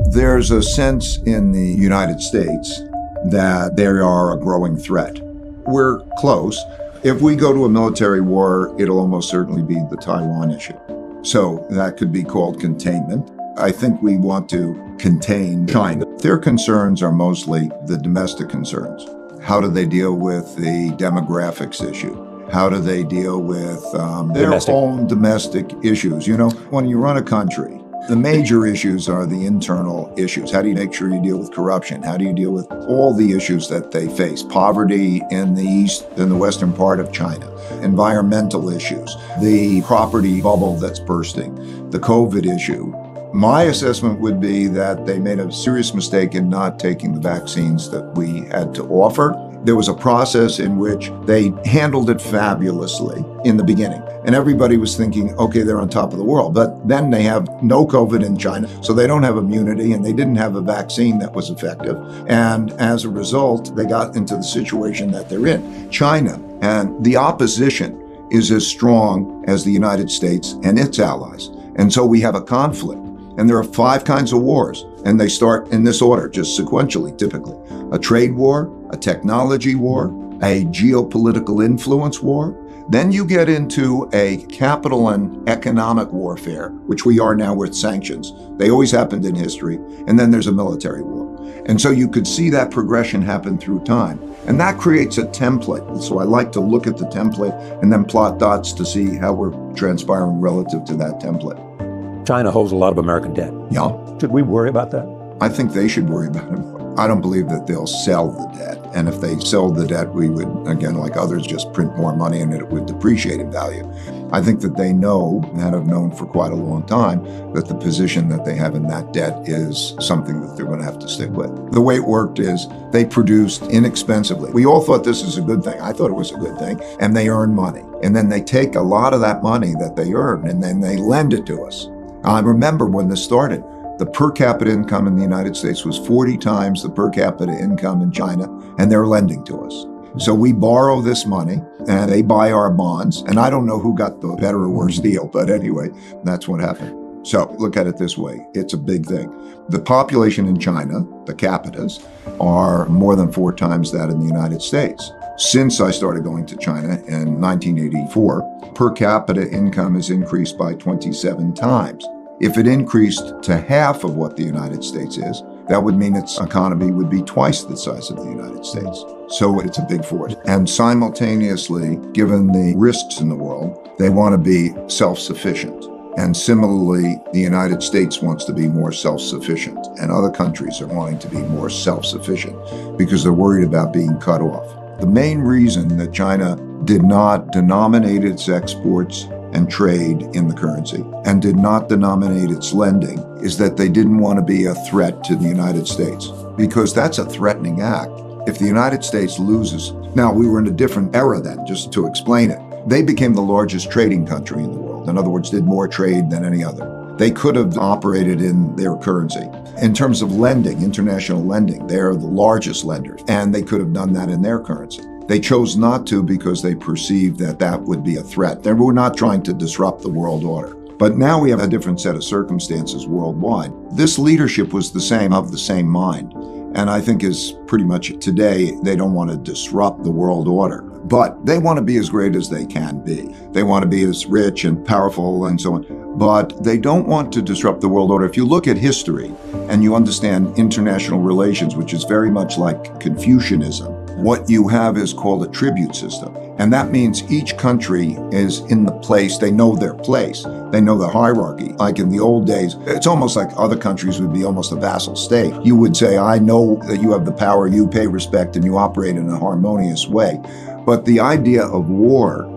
There's a sense in the United States that they are a growing threat. We're close. If we go to a military war, it'll almost certainly be the Taiwan issue. So that could be called containment. I think we want to contain China. Their concerns are mostly the domestic concerns. How do they deal with the demographics issue? How do they deal with their own domestic issues? You know, when you run a country, the major issues are the internal issues. How do you make sure you deal with corruption? How do you deal with all the issues that they face? Poverty in the east, in the western part of China, environmental issues, the property bubble that's bursting, the COVID issue. My assessment would be that they made a serious mistake in not taking the vaccines that we had to offer. There was a process in which they handled it fabulously in the beginning. And everybody was thinking, okay, they're on top of the world. But then they have no COVID in China, so they don't have immunity, and they didn't have a vaccine that was effective. And as a result, they got into the situation that they're in. China and the opposition is as strong as the United States and its allies. And so we have a conflict. And there are 5 kinds of wars, and they start in this order, just sequentially, typically. A trade war, a technology war, a geopolitical influence war. Then you get into a capital and economic warfare, which we are now with sanctions. They always happened in history. And then there's a military war. And so you could see that progression happen through time. And that creates a template. So I like to look at the template and then plot dots to see how we're transpiring relative to that template. China holds a lot of American debt. Yeah. Should we worry about that? I think they should worry about it. I don't believe that they'll sell the debt. And if they sell the debt, we would, again, like others, just print more money and it would depreciate in value. I think that they know, and have known for quite a long time, that the position that they have in that debt is something that they're going to have to stick with. The way it worked is they produced inexpensively. We all thought this is a good thing. I thought it was a good thing. And they earn money. And then they take a lot of that money that they earn and then they lend it to us. I remember when this started, the per capita income in the United States was 40 times the per capita income in China, and they're lending to us. So we borrow this money, and they buy our bonds, and I don't know who got the better or worse deal, but anyway, that's what happened. So look at it this way. It's a big thing. The population in China, the capitas, are more than 4 times that in the United States. Since I started going to China in 1984, per capita income has increased by 27 times. If it increased to half of what the United States is, that would mean its economy would be twice the size of the United States. So it's a big force. And simultaneously, given the risks in the world, they want to be self-sufficient. And similarly, the United States wants to be more self-sufficient, and other countries are wanting to be more self-sufficient because they're worried about being cut off. The main reason that China did not denominate its exports and trade in the currency and did not denominate its lending is that they didn't want to be a threat to the United States, because that's a threatening act. If the United States loses, now we were in a different era then, just to explain it. They became the largest trading country in the world. In other words, did more trade than any other. They could have operated in their currency. In terms of lending, international lending, they're the largest lenders, and they could have done that in their currency. They chose not to because they perceived that that would be a threat. They were not trying to disrupt the world order. But now we have a different set of circumstances worldwide. This leadership was the same, of the same mind. And I think is pretty much today, they don't want to disrupt the world order. But they want to be as great as they can be. They want to be as rich and powerful and so on. But they don't want to disrupt the world order. If you look at history and you understand international relations, which is very much like Confucianism, what you have is called a tribute system. And that means each country is in the place, they know their place, they know the hierarchy. Like in the old days, it's almost like other countries would be almost a vassal state. You would say, I know that you have the power, you pay respect, and you operate in a harmonious way. But the idea of war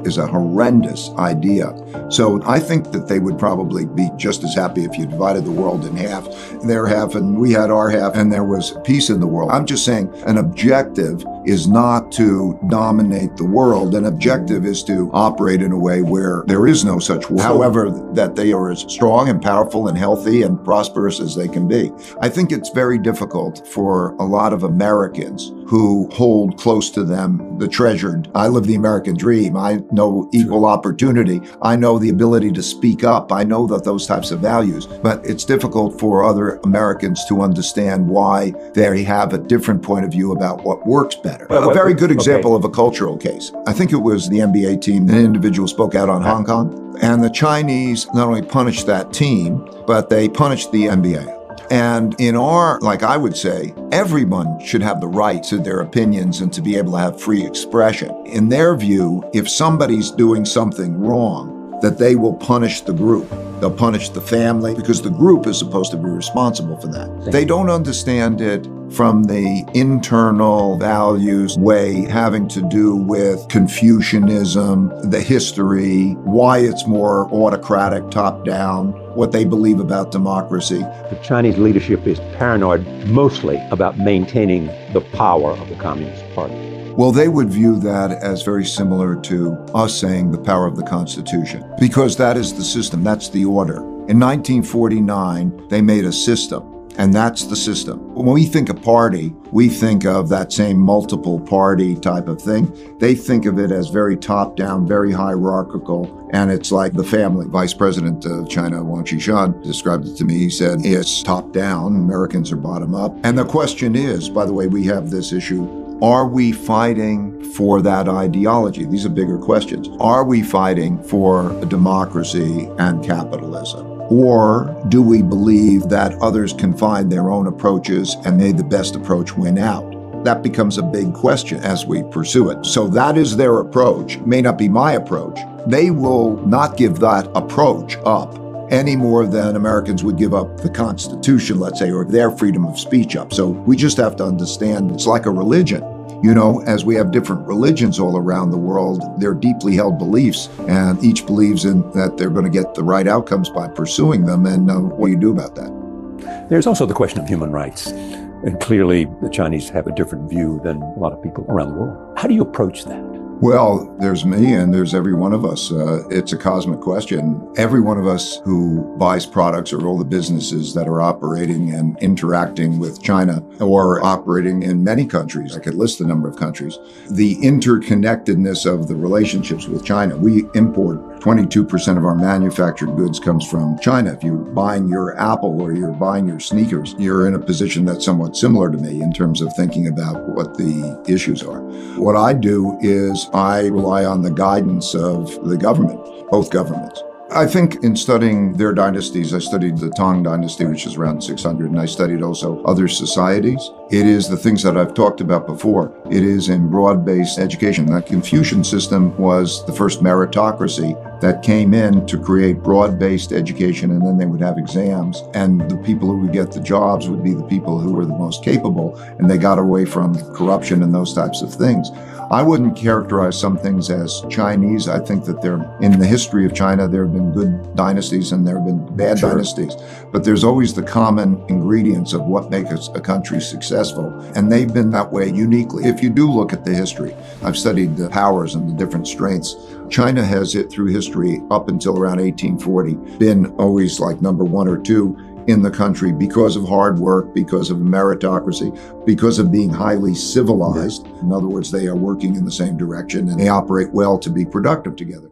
is a horrendous idea. So I think that they would probably be just as happy if you divided the world in half, their half and we had our half, and there was peace in the world. I'm just saying an objective is not to dominate the world. An objective is to operate in a way where there is no such war. However, that they are as strong and powerful and healthy and prosperous as they can be. I think it's very difficult for a lot of Americans who hold close to them the treasured, I live the American dream, team. I know equal opportunity. I know the ability to speak up. I know that those types of values. But it's difficult for other Americans to understand why they have a different point of view about what works better. A very good example of a cultural case. I think it was the NBA team. An individual spoke out on Hong Kong. And the Chinese not only punished that team, but they punished the NBA. And in I would say, everyone should have the right to their opinions and to be able to have free expression. In their view, if somebody's doing something wrong, that they will punish the group. They'll punish the family because the group is supposed to be responsible for that. They don't understand it from the internal values way having to do with Confucianism, the history, why it's more autocratic, top-down, what they believe about democracy. The Chinese leadership is paranoid mostly about maintaining the power of the Communist Party. Well, they would view that as very similar to us saying the power of the Constitution, because that is the system, that's the order. In 1949, they made a system, and that's the system. When we think of party, we think of that same multiple party type of thing. They think of it as very top-down, very hierarchical, and it's like the family. Vice President of China, Wang Qishan, described it to me. He said, it's top-down, Americans are bottom-up. And the question is, by the way, we have this issue, are we fighting for that ideology? These are bigger questions. Are we fighting for democracy and capitalism? Or do we believe that others can find their own approaches and may the best approach win out? That becomes a big question as we pursue it. So that is their approach. It may not be my approach. They will not give that approach up any more than Americans would give up the Constitution, let's say, or their freedom of speech up. So we just have to understand it's like a religion. You know, as we have different religions all around the world, they're deeply held beliefs, and each believes in that they're going to get the right outcomes by pursuing them. And what do you do about that? There's also the question of human rights. And clearly, the Chinese have a different view than a lot of people around the world. How do you approach that? Well, there's me and there's every one of us. It's a cosmic question. Every one of us who buys products, or all the businesses that are operating and interacting with China or operating in many countries, I could list a number of countries, the interconnectedness of the relationships with China. We import 22% of our manufactured goods comes from China. If you're buying your Apple or you're buying your sneakers, you're in a position that's somewhat similar to me in terms of thinking about what the issues are. What I do is I rely on the guidance of the government, both governments. I think in studying their dynasties, I studied the Tang dynasty, which is around 600, and I studied also other societies. It is the things that I've talked about before. It is in broad-based education. That Confucian system was the first meritocracy that came in to create broad-based education, and then they would have exams, and the people who would get the jobs would be the people who were the most capable, and they got away from corruption and those types of things. I wouldn't characterize some things as Chinese. I think that in the history of China, there have been good dynasties and there have been bad dynasties. But there's always the common ingredients of what makes a country successful. And they've been that way uniquely. If you do look at the history, I've studied the powers and the different strengths. China has, through history, up until around 1840, been always like number one or two in the country because of hard work, because of meritocracy, because of being highly civilized. In other words, they are working in the same direction and they operate well to be productive together.